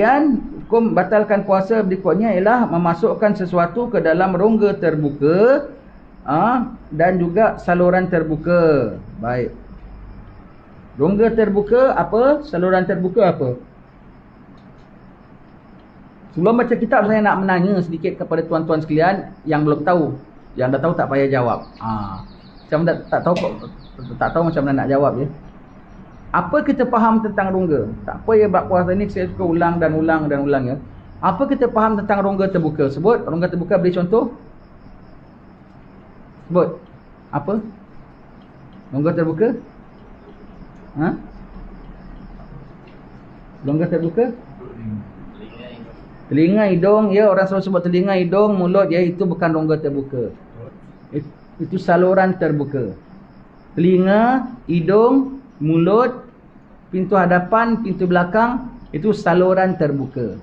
Kemudian hukum batalkan puasa berikutnya ialah memasukkan sesuatu ke dalam rongga terbuka dan juga saluran terbuka. Baik. Rongga terbuka apa? Saluran terbuka apa? Sebelum baca kitab, saya nak menanya sedikit kepada tuan-tuan sekalian yang belum tahu. Yang dah tahu tak payah jawab. Macam tak tahu macam mana nak jawab ya. Apa kita faham tentang rongga? Tak apa ya, bab puasa ni saya suka ulang dan ulang ya. Apa kita faham tentang rongga terbuka? Sebut rongga terbuka, beri contoh. Sebut. Apa? Rongga terbuka? Rongga terbuka? Telinga, hidung, ya, orang selalu sebut telinga, hidung, mulut, ya, itu bukan rongga terbuka. Itu saluran terbuka. Telinga, hidung, mulut, pintu hadapan, pintu belakang, itu saluran terbuka.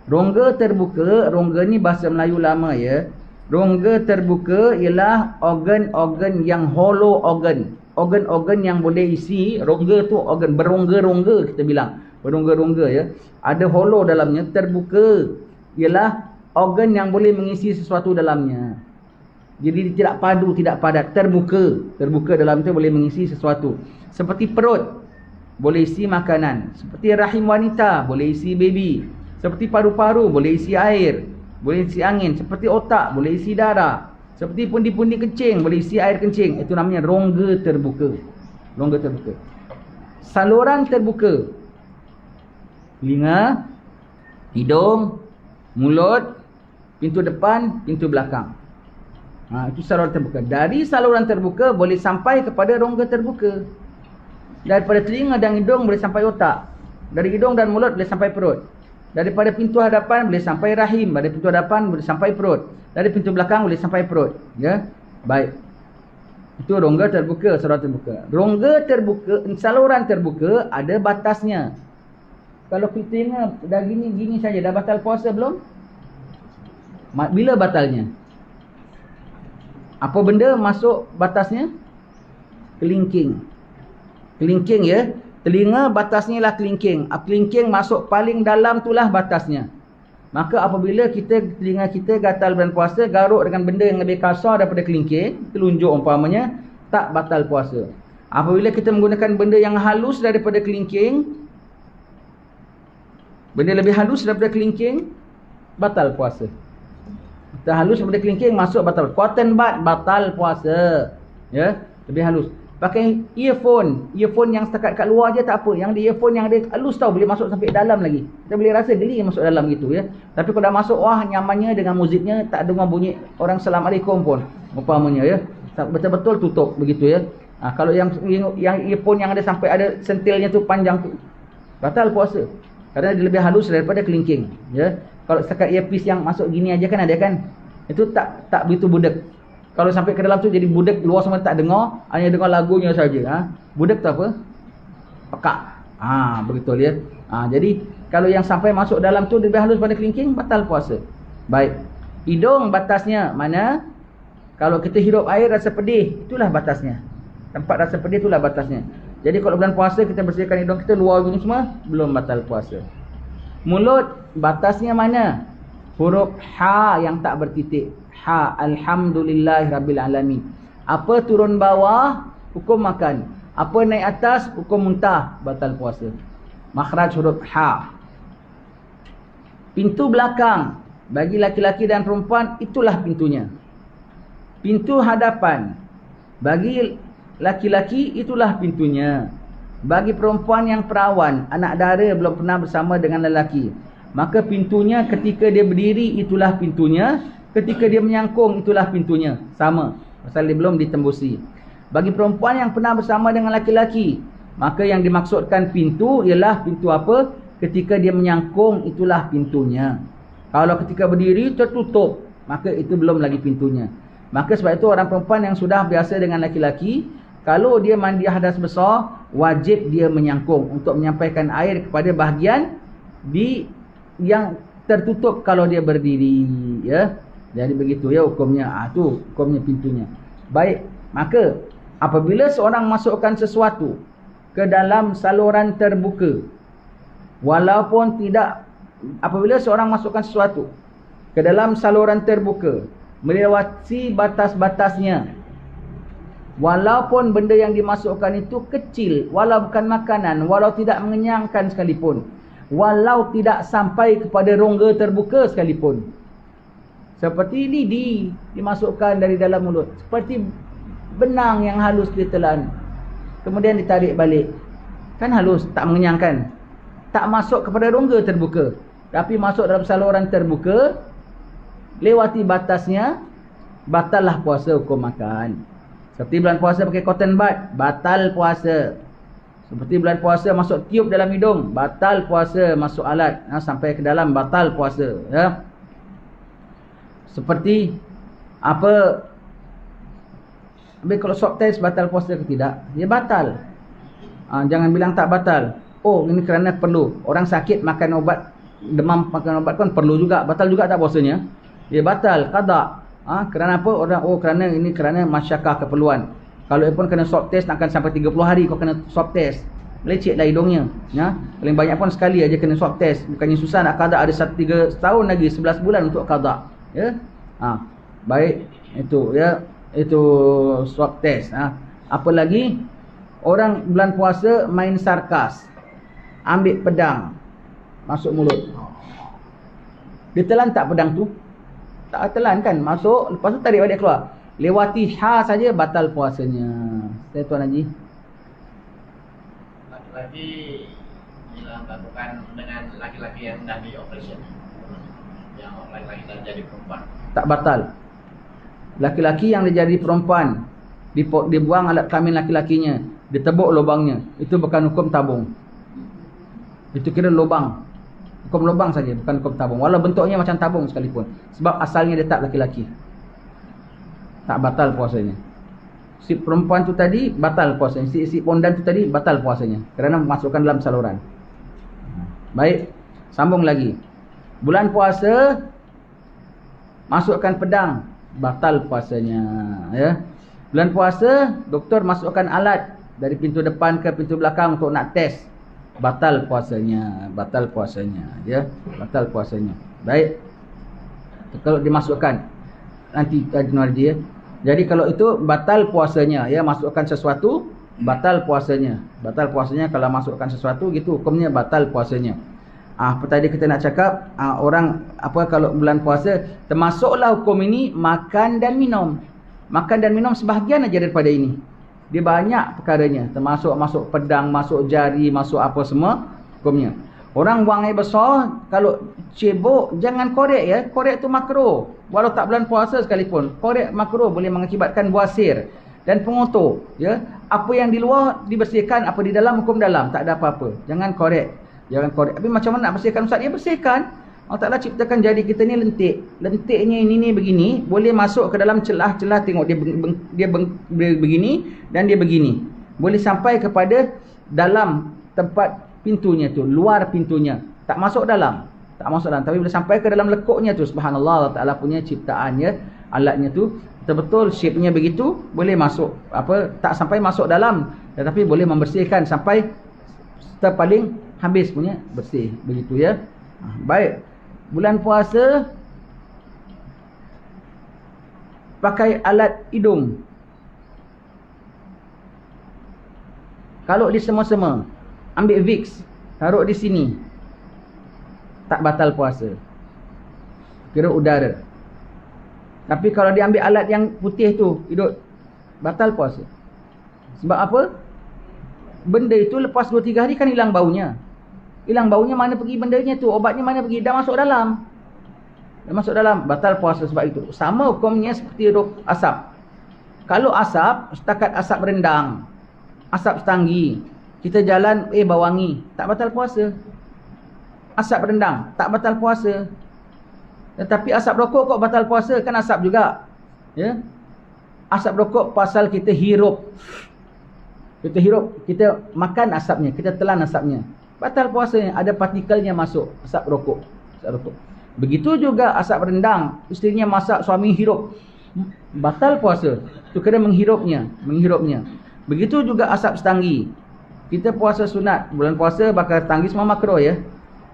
Rongga terbuka, rongga ni bahasa Melayu lama ya. Rongga terbuka ialah organ-organ yang hollow organ. Organ-organ yang boleh isi, rongga tu organ berongga-rongga kita bilang. Berongga-rongga ya. Ada hollow dalamnya, terbuka ialah organ yang boleh mengisi sesuatu dalamnya. Jadi tidak padu, tidak padat, terbuka. Terbuka dalam tu boleh mengisi sesuatu. Seperti perut, boleh isi makanan. Seperti rahim wanita, boleh isi baby. Seperti paru-paru, boleh isi air, boleh isi angin. Seperti otak, boleh isi darah. Seperti pundi-pundi kencing, boleh isi air kencing. Itu namanya rongga terbuka. Rongga terbuka. Saluran terbuka. Telinga, hidung, mulut, pintu depan, pintu belakang. Itu saluran terbuka. Dari saluran terbuka boleh sampai kepada rongga terbuka. Daripada telinga dan hidung boleh sampai otak. Dari hidung dan mulut boleh sampai perut. Daripada pintu hadapan boleh sampai rahim. Dari pintu hadapan boleh sampai perut. Dari pintu belakang boleh sampai perut. Ya, baik. Itu rongga terbuka, saluran terbuka. Rongga terbuka, saluran terbuka ada batasnya. Kalau kita ingat dah gini saja, dah batal puasa belum? Bila batalnya? Apa benda masuk batasnya? Kelingking. Kelingking ya. Telinga batasnya lah kelingking. Kelingking masuk paling dalam itulah batasnya. Maka apabila telinga kita gatal bulan puasa, garuk dengan benda yang lebih kasar daripada kelingking, telunjuk umpamanya, tak batal puasa. Apabila kita menggunakan benda yang halus daripada kelingking, benda lebih halus daripada kelingking, batal puasa. Kita halus daripada kelingking, masuk batal. Cotton bud, batal puasa. Ya, lebih halus. Pakai earphone yang setakat kat luar je tak apa. Yang di earphone yang dia halus tau, boleh masuk sampai dalam lagi. Kita boleh rasa geli masuk dalam gitu ya. Tapi kalau dah masuk, wah nyamannya dengan muziknya, tak dengar bunyi orang Assalamualaikum pun umpamanya ya. Betul-betul tutup begitu ya. Kalau yang earphone yang ada sampai ada sentilnya tu panjang tu, batal puasa. Kerana dia lebih halus daripada kelingking ya. Kalau setakat earpiece yang masuk gini aja kan ada kan, itu tak begitu budak. Kalau sampai ke dalam tu jadi budak, luar semua tak dengar, hanya dengar lagunya saja. Budak tu apa? Pekak. Begitu ya. Jadi kalau yang sampai masuk dalam tu lebih halus pada kelingking, batal puasa. Baik. Hidung batasnya mana? Kalau kita hirup air rasa pedih, itulah batasnya. Tempat rasa pedih itulah batasnya. Jadi kalau bulan puasa kita bersihkan hidung kita, luar gini semua, belum batal puasa. Mulut batasnya mana? Huruf ha yang tak bertitik. Ha, alhamdulillahirabbil alamin. Apa turun bawah, hukum makan. Apa naik atas, hukum muntah, batal puasa. Makhraj huruf ha. Pintu belakang bagi laki-laki dan perempuan, itulah pintunya. Pintu hadapan bagi laki-laki, itulah pintunya. Bagi perempuan yang perawan, anak dara, belum pernah bersama dengan lelaki, maka pintunya ketika dia berdiri, itulah pintunya. Ketika dia menyangkung, itulah pintunya. Sama, pasal dia belum ditembusi. Bagi perempuan yang pernah bersama dengan laki-laki, maka yang dimaksudkan pintu ialah pintu apa? Ketika dia menyangkung, itulah pintunya. Kalau ketika berdiri tertutup, maka itu belum lagi pintunya. Maka sebab itu orang perempuan yang sudah biasa dengan laki-laki, kalau dia mandi hadas besar, wajib dia menyangkung untuk menyampaikan air kepada bahagian yang tertutup kalau dia berdiri ya. Jadi begitu ya hukumnya. Tu hukumnya pintunya. Baik, maka apabila seorang masukkan sesuatu ke dalam saluran terbuka, walaupun tidak apabila seorang masukkan sesuatu ke dalam saluran terbuka, melewati batas-batasnya, walaupun benda yang dimasukkan itu kecil, walau bukan makanan, walau tidak mengenyangkan sekalipun, walau tidak sampai kepada rongga terbuka sekalipun. Seperti lidi dimasukkan dari dalam mulut, seperti benang yang halus ditelan, kemudian ditarik balik. Kan halus, tak mengenyangkan, tak masuk kepada rongga terbuka, tapi masuk dalam saluran terbuka, lewati batasnya, batallah puasa hukum makan. Seperti bulan puasa pakai cotton bud, batal puasa. Seperti bulan puasa masuk tiup dalam hidung, batal puasa. Masuk alat sampai ke dalam, batal puasa, ya. Seperti apa, kalau swab test batal puasa ke tidak? Ya batal. Jangan bilang tak batal. Oh, ini kerana perlu. Orang sakit makan obat, demam makan obat kan perlu juga. Batal juga tak puasanya? Ya batal, qada. Kerana apa? Kerana ini kerana masyakah keperluan. Kalau pun kena swab test akan sampai 30 hari kau kena swab test. Lecetlah hidungnya, ya. Paling banyak pun sekali aja kena swab test. Bukannya susah nak qada, ada 3 tahun lagi, 11 bulan untuk qada. Ya. Baik, itu ya, itu swab test. Apa lagi? Orang bulan puasa main sarkas, ambil pedang masuk mulut. Ditelan tak pedang tu? Tak telan kan, masuk, lepas tu tarik balik keluar. Lewati saja batal puasanya. Saya Tuan Haji. Laki-laki melakukan dengan laki-laki yang dah di operation, yang laki-laki dah jadi perempuan, tak batal. Laki-laki yang dia jadi perempuan, dibuang alat kelamin laki-lakinya, ditebuk lubangnya, itu bukan hukum tabung. Itu kira lubang. Hukum lubang saja, bukan hukum tabung. Walau bentuknya macam tabung sekalipun, sebab asalnya dia tak laki-laki, tak batal puasanya. Si perempuan tu tadi batal puasanya, si pondan tu tadi batal puasanya, kerana memasukkan dalam saluran. Baik, sambung lagi. Bulan puasa masukkan pedang, batal puasanya, ya. Bulan puasa doktor masukkan alat dari pintu depan ke pintu belakang untuk nak test, batal puasanya, batal puasanya, ya, batal puasanya. Baik, kalau dimasukkan nanti dia. Jadi kalau itu batal puasanya, ya, masukkan sesuatu batal puasanya. Batal puasanya kalau masukkan sesuatu gitu, hukumnya batal puasanya. Apa tadi kita nak cakap, orang apa kalau bulan puasa termasuklah hukum ini makan dan minum. Makan dan minum sebahagian aja daripada ini. Dia banyak perkaranya, termasuk masuk pedang, masuk jari, masuk apa semua hukumnya. Orang buang air besar, kalau cebok jangan korek, ya. Korek tu makruh. Walau tak bulan puasa sekalipun, korek makruh, boleh mengakibatkan buasir dan pengotor, ya. Apa yang di luar dibersihkan, apa di dalam hukum dalam, tak ada apa-apa. Jangan korek. Jangan korek. Tapi macam mana nak bersihkan Ustaz? Ya bersihkan. Allah Ta'ala ciptakan jari kita ni lentik. Lentiknya ini begini, boleh masuk ke dalam celah-celah. Tengok dia begini dan dia begini. Boleh sampai kepada dalam tempat pintunya tu, luar pintunya. Tak masuk dalam. Tak masuk dalam, tapi boleh sampai ke dalam lekuknya tu. Subhanallah, Allah Ta'ala punya ciptaannya, alatnya tu betul-betul shape-nya begitu, boleh masuk. Apa, tak sampai masuk dalam, tetapi boleh membersihkan sampai paling habis punya bersih, begitu, ya. Baik, bulan puasa pakai alat hidung. Kalau di semua-semua, ambil Vicks, taruh di sini, tak batal puasa, kira udara. Tapi kalau dia ambil alat yang putih tu, hidup, batal puasa. Sebab apa? Benda itu lepas 2-3 hari kan hilang baunya. Hilang baunya, mana pergi bendanya tu? Obatnya mana pergi? Dah masuk dalam. Dah masuk dalam, batal puasa sebab itu. Sama hukumnya seperti asap. Kalau asap, setakat asap rendang, asap setanggi, kita jalan, bau wangi, tak batal puasa. Asap rendang, tak batal puasa. Tetapi asap rokok kok batal puasa? Kan asap juga, ya. Asap rokok pasal kita hirup. Kita hirup, kita makan asapnya, kita telan asapnya, batal puasanya. Ada partikelnya masuk, asap rokok, asap rokok. Begitu juga asap rendang, isterinya masak, suami hirup, batal puasa. Itu kena menghirupnya. Begitu juga asap setanggi. Kita puasa sunat, bulan puasa bakar setanggi semua makruh, ya.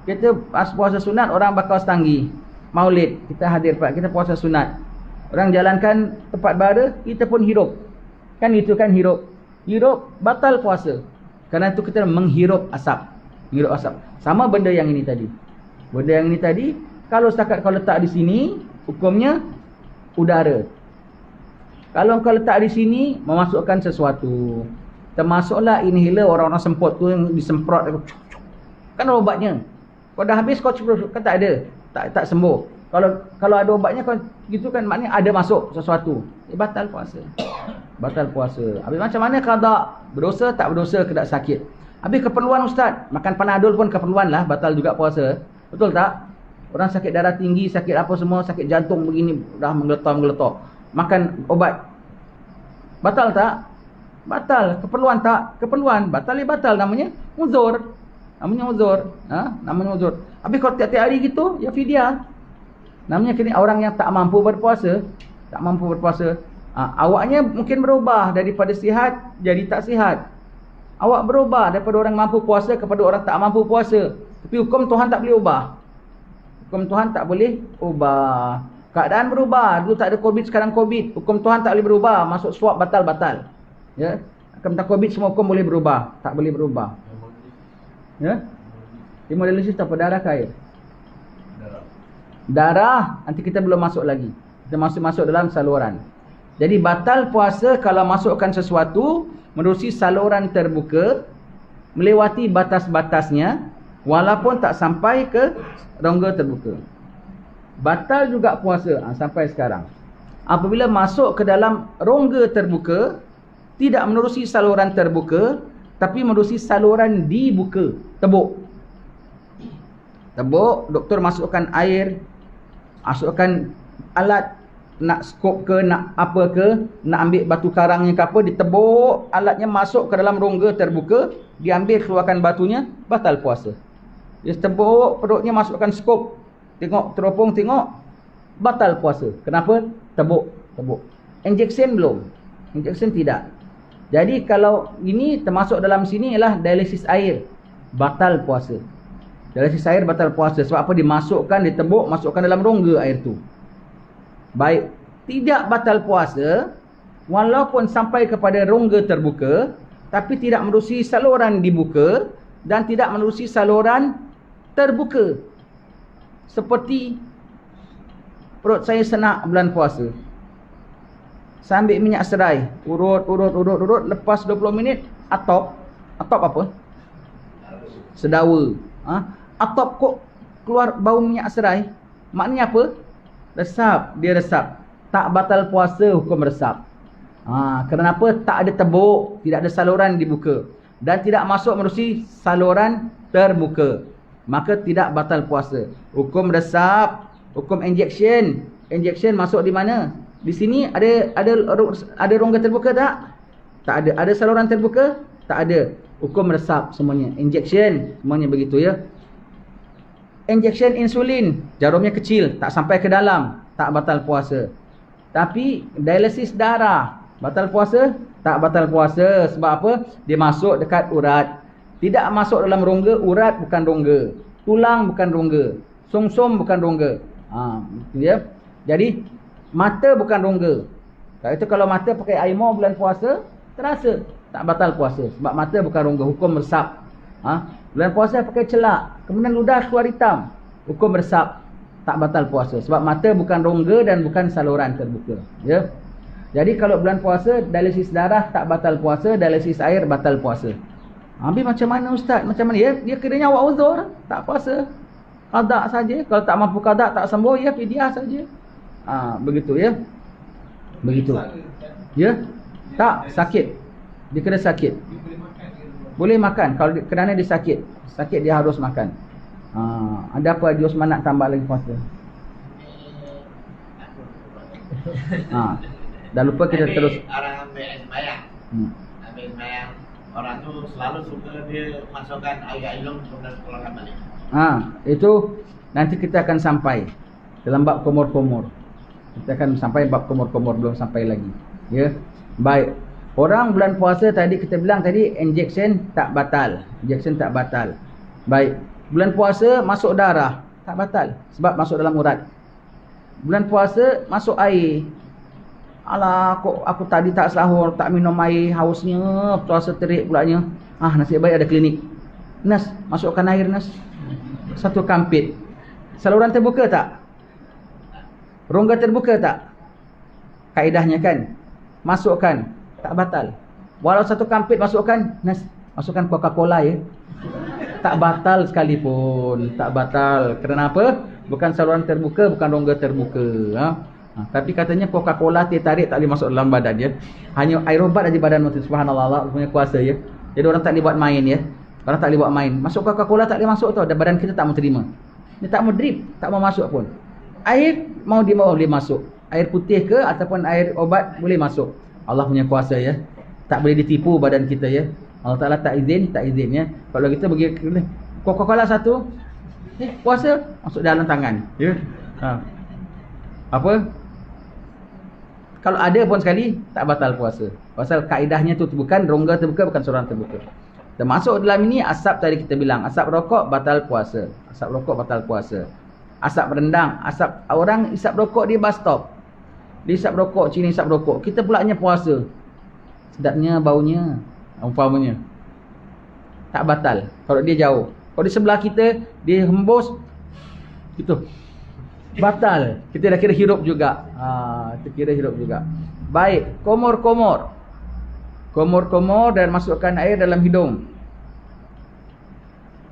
kita pas puasa sunat orang bakar setanggi. Maulid, kita hadir Pak, kita puasa sunat. Orang jalankan tempat bara, kita pun hirup. Kan itu kan hirup. Hirup batal puasa. Kerana itu kita menghirup asap. Menghirup asap. Sama benda yang ini tadi. Benda yang ini tadi, kalau setakat kau letak di sini, hukumnya udara. Kalau kau letak di sini, memasukkan sesuatu. Termasuklah inhaler orang-orang semput tu yang disemprot. Kan obatnya. Kau dah habis, kau kan tak ada. Tak sembuh. Kalau ada obatnya kau gitu kan, maknanya ada masuk sesuatu. Batal puasa. Batal puasa. Habis macam mana qada? Berdosa tak berdosa, kena sakit. Habis keperluan ustaz, makan panadol pun keperluan lah, batal juga puasa. Betul tak? Orang sakit darah tinggi, sakit apa semua, sakit jantung begini, dah menggeletar-menggeletar. Makan obat. Batal tak? Batal. Keperluan tak? Keperluan. Batal ya batal, namanya uzur. Namanya uzur. Namanya uzur. Habis kalau tiap-tiap hari gitu, ya fidyah. Namanya kini orang yang tak mampu berpuasa. Tak mampu berpuasa. Awaknya mungkin berubah daripada sihat jadi tak sihat. Awak berubah daripada orang mampu puasa kepada orang tak mampu puasa. Tapi hukum Tuhan tak boleh ubah. Hukum Tuhan tak boleh ubah. Keadaan berubah. Dulu tak ada COVID, sekarang COVID. Hukum Tuhan tak boleh berubah. Masuk swab batal-batal. Ya. Tentang COVID semua hukum boleh berubah. Tak boleh berubah. Ya. Hemodialisis apa? Darah ke air? Darah. Nanti kita belum masuk lagi. Kita masuk dalam saluran. Jadi batal puasa kalau masukkan sesuatu menerusi saluran terbuka, melewati batas-batasnya, walaupun tak sampai ke rongga terbuka. Batal juga puasa sampai sekarang. Apabila masuk ke dalam rongga terbuka, tidak menerusi saluran terbuka, tapi menerusi saluran dibuka. Tebuk. Tebuk, doktor masukkan air, masukkan alat, nak skop ke, nak apa ke, nak ambil batu karangnya ke apa, ditebuk, alatnya masuk ke dalam rongga terbuka, diambil keluarkan batunya, batal puasa. Dia tebuk, perutnya masukkan skop, tengok teropong, tengok, batal puasa. Kenapa? Tebuk. Injection belum. Injection tidak. Jadi kalau ini termasuk dalam sini ialah dialisis air, batal puasa. Dialisis air batal puasa. Sebab apa? Dimasukkan, ditebuk, masukkan dalam rongga air tu. Baik, tidak batal puasa walaupun sampai kepada rongga terbuka, tapi tidak menerusi saluran dibuka dan tidak menerusi saluran terbuka. Seperti perut saya senak bulan puasa. Saya ambil minyak serai, urut, lepas 20 minit, atop apa? Sedawa. Atop kok keluar bau minyak serai. Maknanya apa? Resap, dia resap. Tak batal puasa hukum resap. Kenapa? Tak ada tebuk, tidak ada saluran dibuka dan tidak masuk menerusi saluran terbuka, maka tidak batal puasa. Hukum resap, hukum injection. Injection masuk di mana? Di sini ada rongga terbuka tak? Tak ada. Ada saluran terbuka? Tak ada. Hukum resap semuanya. Injection semuanya begitu ya. Injection insulin, jarumnya kecil, tak sampai ke dalam, tak batal puasa. Tapi dialisis darah, batal puasa? Tak batal puasa. Sebab apa? Dia masuk dekat urat. Tidak masuk dalam rongga. Urat bukan rongga, tulang bukan rongga, sumsum bukan rongga. Ya. Jadi mata bukan rongga. Kalau mata pakai air mau bulan puasa, terasa tak batal puasa. Sebab mata bukan rongga, hukum resap. Bulan puasa pakai celak, kemudian ludah keluar hitam, hukum resap, tak batal puasa. Sebab mata bukan rongga dan bukan saluran terbuka. Ya. Jadi kalau bulan puasa, dialisis darah tak batal puasa, dialisis air batal puasa. Habis macam mana ustaz? Macam mana? Dia kiranya awak uzur, tak puasa. Qada saja. Kalau tak mampu qada, tak sembuh, ya fidyah saja. Begitu ya. Begitu. Ya. Tak sakit. Dia kena sakit. Boleh makan kalau kerana dia sakit. Sakit dia harus makan. Ada apa Haji Osman nak tambah lagi puasa? Dan lupa kita terus. Orang ambil sembahyang. Ambil sembahyang, orang tu selalu suka dia masukkan air ilmu kemudian keluarkan balik. Itu nanti kita akan sampai dalam bab kumur-kumur. Kita akan sampai bab kumur-kumur, belum sampai lagi. Ya. Baik. Orang bulan puasa tadi kita bilang tadi injection tak batal. Injection tak batal. Baik. Bulan puasa masuk darah, tak batal sebab masuk dalam urat. Bulan puasa masuk air. Alah, kok aku tadi tak sahur, tak minum air, hausnya, puasa terik pulanya. Nasib baik ada klinik. Nas, masukkan air Nas. Satu kampit. Saluran terbuka tak? Rongga terbuka tak? Kaedahnya kan, masukkan, tak batal. Walau satu kampit masukkan, Nas, masukkan Coca-Cola ya. Tak batal sekalipun, tak batal. Kenapa? Bukan saluran terbuka, bukan rongga terbuka. Tapi katanya Coca-Cola teh tarik tak boleh masuk dalam badan ya. Hanya air obat aja badan tu. Subhanallah, Allah punya kuasa ya. Jadi orang tak boleh buat main ya. Orang tak boleh buat main. Masuk Coca-Cola tak boleh masuk tau. Dan badan kita tak mau terima. Dia tak mau drip, tak mau masuk pun. Air mau dia boleh masuk. Air putih ke ataupun air obat boleh masuk. Allah punya kuasa ya. Tak boleh ditipu badan kita ya. Allah Ta'ala tak izin ya. Kalau kita pergi Coca-Cola satu, puasa masuk dalam tangan ya. Apa? Kalau ada pun sekali tak batal puasa. Pasal kaedahnya tu bukan rongga terbuka, bukan saluran terbuka. Termasuk dalam ini asap tadi kita bilang, asap rokok batal puasa. Asap rokok batal puasa. Asap rendang, asap orang isap rokok di bus stop. Dia isap rokok, Cina isap rokok. Kita pulaknya puasa. Sedapnya baunya, umpamanya. Tak batal kalau dia jauh. Kalau di sebelah kita, dia hembus gitu, batal. Kita dah kira hirup juga. Kita kira hirup juga. Baik, komor-komor. Komor-komor dan masukkan air dalam hidung.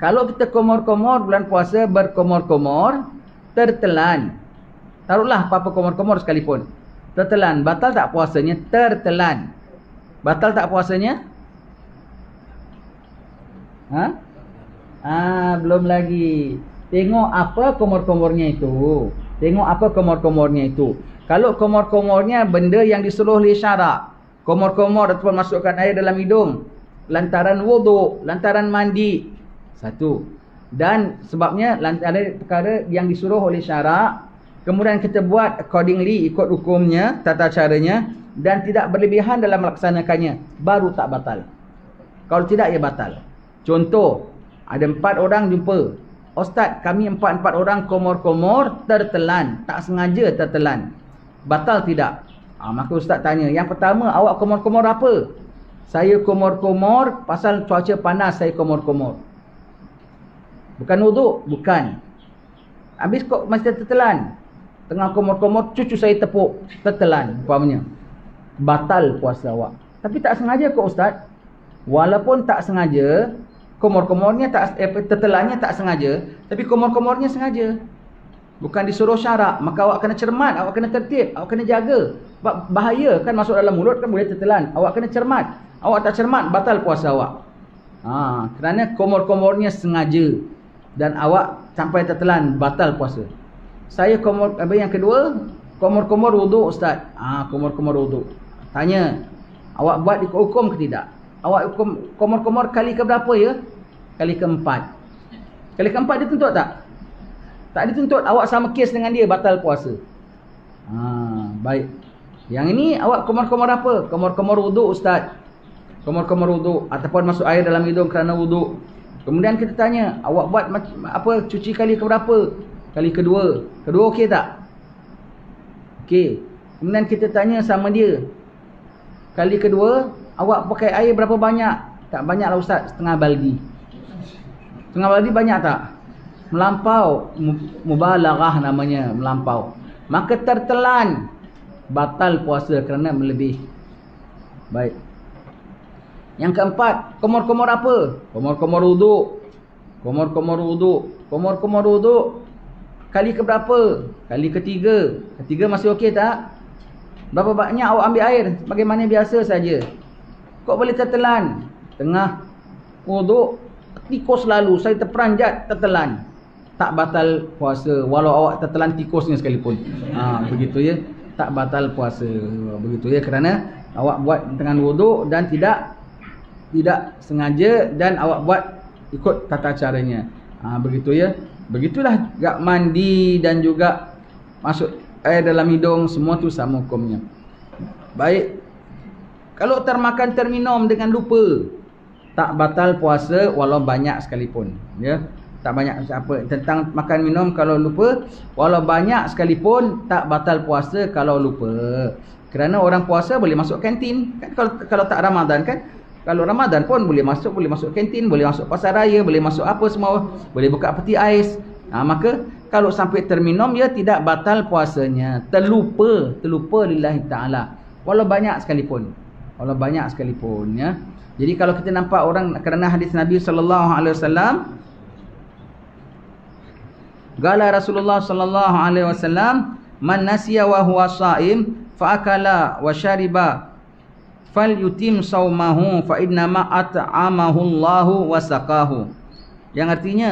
Kalau kita komor-komor bulan puasa, berkomor-komor, tertelan. Taruhlah apa-apa komor-komor sekalipun. Tertelan, batal tak puasanya? Tertelan. Batal tak puasanya? Belum lagi. Tengok apa komor-komornya itu. Tengok apa komor-komornya itu. Kalau komor-komornya benda yang disuruh oleh syarak. Komor-komor ataupun masukkan air dalam hidung. Lantaran wuduk, lantaran mandi. Satu. Dan sebabnya lantaran perkara yang disuruh oleh syarak. Kemudian kita buat accordingly, ikut hukumnya, tata caranya. Dan tidak berlebihan dalam melaksanakannya. Baru tak batal. Kalau tidak, ia batal. Contoh, ada 4 orang jumpa. Ustaz, kami 4 orang komor-komor tertelan. Tak sengaja tertelan. Batal tidak? Maka Ustaz tanya, yang pertama, awak komor-komor apa? Saya komor-komor pasal cuaca panas, saya komor-komor. Bukan wuduk? Bukan. Habis kok masih tertelan? Tengah komor-komor, cucu saya tepuk, tertelan umpamanya. Batal puasa awak. Tapi tak sengaja kok Ustaz. Walaupun tak sengaja, komor-komornya tak, tertelannya tak sengaja, tapi komor-komornya sengaja. Bukan disuruh syarak. Maka awak kena cermat, awak kena tertib, awak kena jaga. Bahaya kan masuk dalam mulut kan boleh tertelan. Awak kena cermat. Awak tak cermat, batal puasa awak. Kerana komor-komornya sengaja. Dan awak sampai tertelan, batal puasa. Saya yang kedua, komor-komor wuduk Ustaz. Komor-komor wuduk. Tanya, awak buat ikut hukum ke tidak? Awak komor-komor kali ke berapa ya? Kali keempat. Kali keempat dituntut tak? Tak dituntut. Awak sama kes dengan dia, batal puasa. Baik. Yang ini awak komor-komor apa? Komor-komor wuduk Ustaz. Komor-komor wuduk ataupun masuk air dalam hidung kerana wuduk. Kemudian kita tanya, awak buat apa, cuci kali ke berapa? Kali kedua. Kedua okey tak? Okey. Kemudian kita tanya sama dia, kali kedua awak pakai air berapa banyak? Tak banyaklah Ustaz, setengah baldi. Setengah baldi banyak tak? Melampau. Mubalaghah namanya, melampau. Maka tertelan, batal puasa kerana melebih. Baik. Yang keempat, komor-komor apa? Komor-komor wuduk. Komor-komor wuduk. Komor-komor wuduk kali ke berapa? Kali ketiga. Ketiga masih okey tak? Berapa banyak awak ambil air? Bagaimana biasa saja. Kok boleh tertelan? Tengah wuduk, tikus lalu, saya terperanjat, tertelan. Tak batal puasa walau awak tertelan tikusnya sekalipun. Begitu ya. Tak batal puasa. Begitu ya, kerana awak buat dengan wuduk dan tidak sengaja, dan awak buat ikut tata caranya. Begitu ya. Begitulah gak mandi dan juga masuk air dalam hidung, semua tu sama hukumnya. Baik. Kalau termakan terminum dengan lupa, tak batal puasa walau banyak sekalipun, ya. Tak banyak apa tentang makan minum kalau lupa. Walau banyak sekalipun tak batal puasa kalau lupa. Kerana orang puasa boleh masuk kantin kan, kalau tak Ramadan kan. Kalau Ramadan pun boleh masuk kantin, boleh masuk pasar raya, boleh masuk apa semua, boleh buka peti ais. Maka kalau sampai terminum ya tidak batal puasanya. Terlupa lillahi taala. Walau banyak sekalipun ya. Jadi kalau kita nampak orang, kerana hadis Nabi sallallahu alaihi wasallam, qala Rasulullah sallallahu alaihi wasallam, man nasiya wa huwa shaim fa akala wa syariba falyutim saumahu fa innama at'amahu Allahu wa saqahu. Yang artinya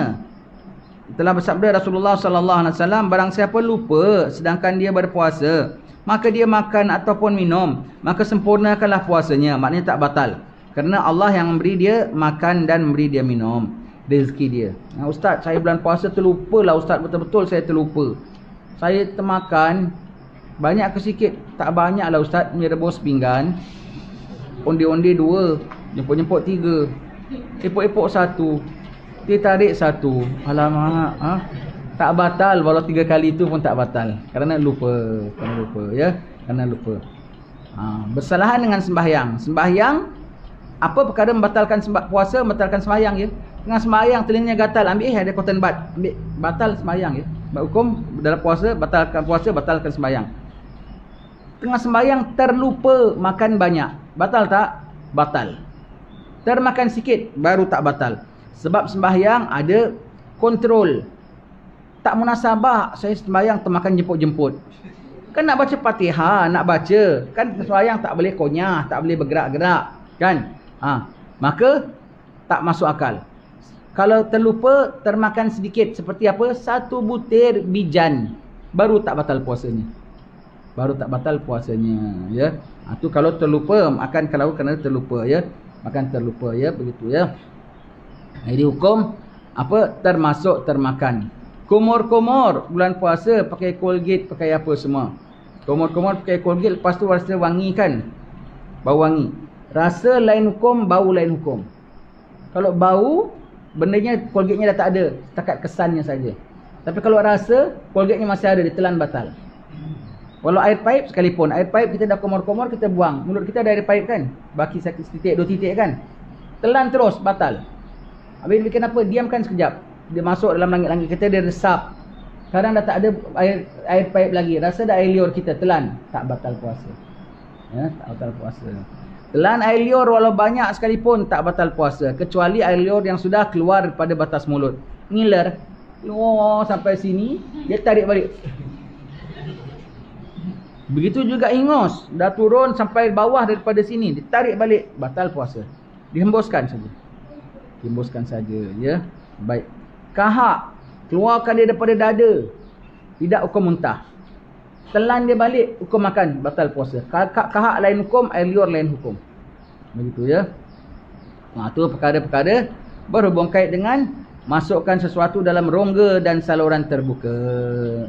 telah bersabda Rasulullah sallallahu alaihi wasallam, barang siapa lupa sedangkan dia berpuasa, maka dia makan ataupun minum, maka sempurnakanlah puasanya. Maknanya tak batal, kerana Allah yang memberi dia makan dan memberi dia minum, rezeki dia. Ustaz, saya bulan puasa terlupalah Ustaz, betul-betul saya terlupa. Saya termakan banyak ke sikit? Tak banyaklah Ustaz, mi rebus pinggan, onde-onde 2, jemput-jemput 3, epok-epok 1, dia tarik 1. Alamak, tak batal, walau 3 kali itu pun tak batal. Kerana lupa ya. Kerana lupa. Bersalahan dengan sembahyang. Sembahyang, apa perkara membatalkan puasa, membatalkan sembahyang ya. Tengah sembahyang telinganya gatal, ambil ada cotton bud, ambil, batal sembahyang ya. Hukum dalam puasa, batalkan puasa, batalkan sembahyang. Tengah sembahyang terlupa makan banyak, batal tak? Batal. Termakan sikit baru tak batal. Sebab sembahyang ada kontrol. Tak munasabah saya sembahyang termakan jemput-jemput. Kan nak baca Fatihah, nak baca. Kan sembahyang tak boleh konyah, tak boleh bergerak-gerak, kan? Maka tak masuk akal. Kalau terlupa termakan sedikit, seperti apa? 1 butir bijan, baru tak batal puasanya. Ya. Itu kalau terlupa, makan kalau kerana terlupa ya. Makan terlupa ya, begitu ya. Jadi hukum apa? Termasuk termakan. Kumur-kumur bulan puasa pakai Colgate, pakai apa semua. Kumur-kumur pakai Colgate, lepas tu rasa wangi kan? Bau wangi. Rasa lain hukum, bau lain hukum. Kalau bau, bendanya Colgate-nya dah tak ada, setakat kesannya saja. Tapi kalau rasa, Colgate-nya masih ada, ditelan batal. Walau air paip sekalipun, air paip kita dah kumur-kumur, kita buang. Mulut kita ada air paip kan? Baki 1 titik, 2 titik kan? Telan terus, batal. Habis bikin apa? Diamkan sekejap. Dia masuk dalam langit-langit kita, dia resap. Sekarang dah tak ada air paip lagi. Rasa dah air liur kita, telan. Tak batal puasa. Ya, tak batal puasa. Telan air liur walau banyak sekalipun tak batal puasa. Kecuali air liur yang sudah keluar pada batas mulut. Ngiler. Sampai sini, dia tarik balik. Begitu juga ingus. Dah turun sampai bawah daripada sini, ditarik balik. Batal puasa. Dihembuskan saja. Ya. Baik. Kahak, keluarkan dia daripada dada, tidak hukum muntah. Telan dia balik, hukum makan, batal puasa. Kahak lain hukum, air liur lain hukum. Begitu ya. Itu perkara-perkara berhubung kait dengan masukkan sesuatu dalam rongga dan saluran terbuka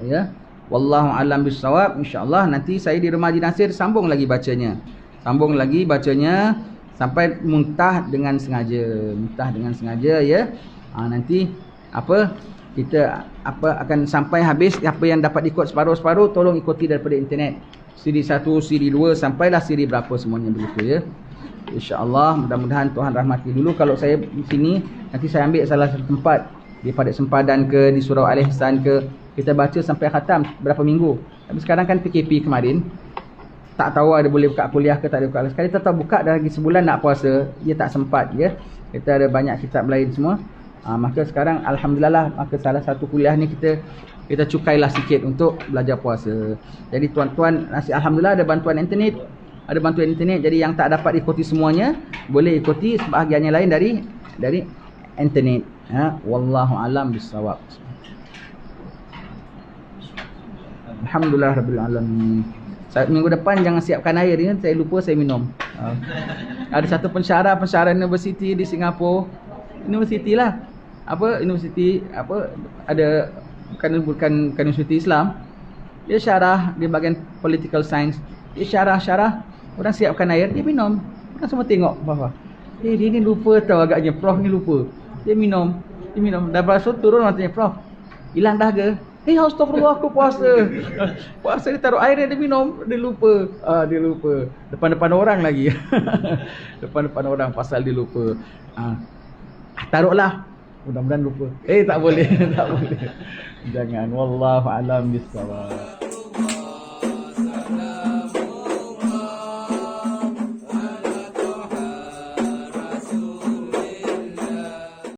ya. Wallahu a'lam bissawab. InsyaAllah nanti saya di rumah Haji Nasir sambung lagi bacanya sampai muntah dengan sengaja ya. Nanti kita akan sampai habis. Apa yang dapat ikut separuh-separuh, tolong ikuti daripada internet. Siri 1, siri 2 sampailah siri berapa semuanya, begitu ya. InsyaAllah mudah-mudahan Tuhan rahmati dulu. Kalau saya di sini, nanti saya ambil salah satu tempat di Padat Sempadan ke, di Surau Al-Ihsan ke, kita baca sampai khatam berapa minggu. Tapi sekarang kan PKP kemarin, tak tahu ada boleh buka kuliah ke tak ada buka. Sekali kita tahu buka dah lagi sebulan nak puasa, dia tak sempat ya. Kita ada banyak kitab lain semua. Maka sekarang alhamdulillah, maka salah satu kuliah ni kita cukailah sikit untuk belajar puasa. Jadi tuan-tuan, alhamdulillah ada bantuan internet. Jadi yang tak dapat ikuti semuanya, boleh ikuti sebahagiannya lain dari internet. Wallahu alam bissawab. Alhamdulillah rabbil alamin. Minggu depan jangan siapkan air ni, saya lupa saya minum. Ada satu pensyarah universiti di Singapura. Universiti lah. Universiti ada bukan universiti Islam. Dia syarah di bahagian political science. Dia syarah, orang siapkan air, dia minum. Orang semua tengok apa. Dia ni lupa tahu agaknya, prof ni lupa. Dia minum. Dia minum. Dah basuh turun matanya, Prof. Hilang dahaga. Astagfirullah, aku puasa. Puasa dia taruh air dia minum, dia lupa. Dia lupa. Depan-depan orang lagi. Depan-depan orang pasal dia lupa. Taruhlah. Mudah-mudahan lupa. Tak boleh, tak boleh. Jangan. Wallahu a'lam bissawab.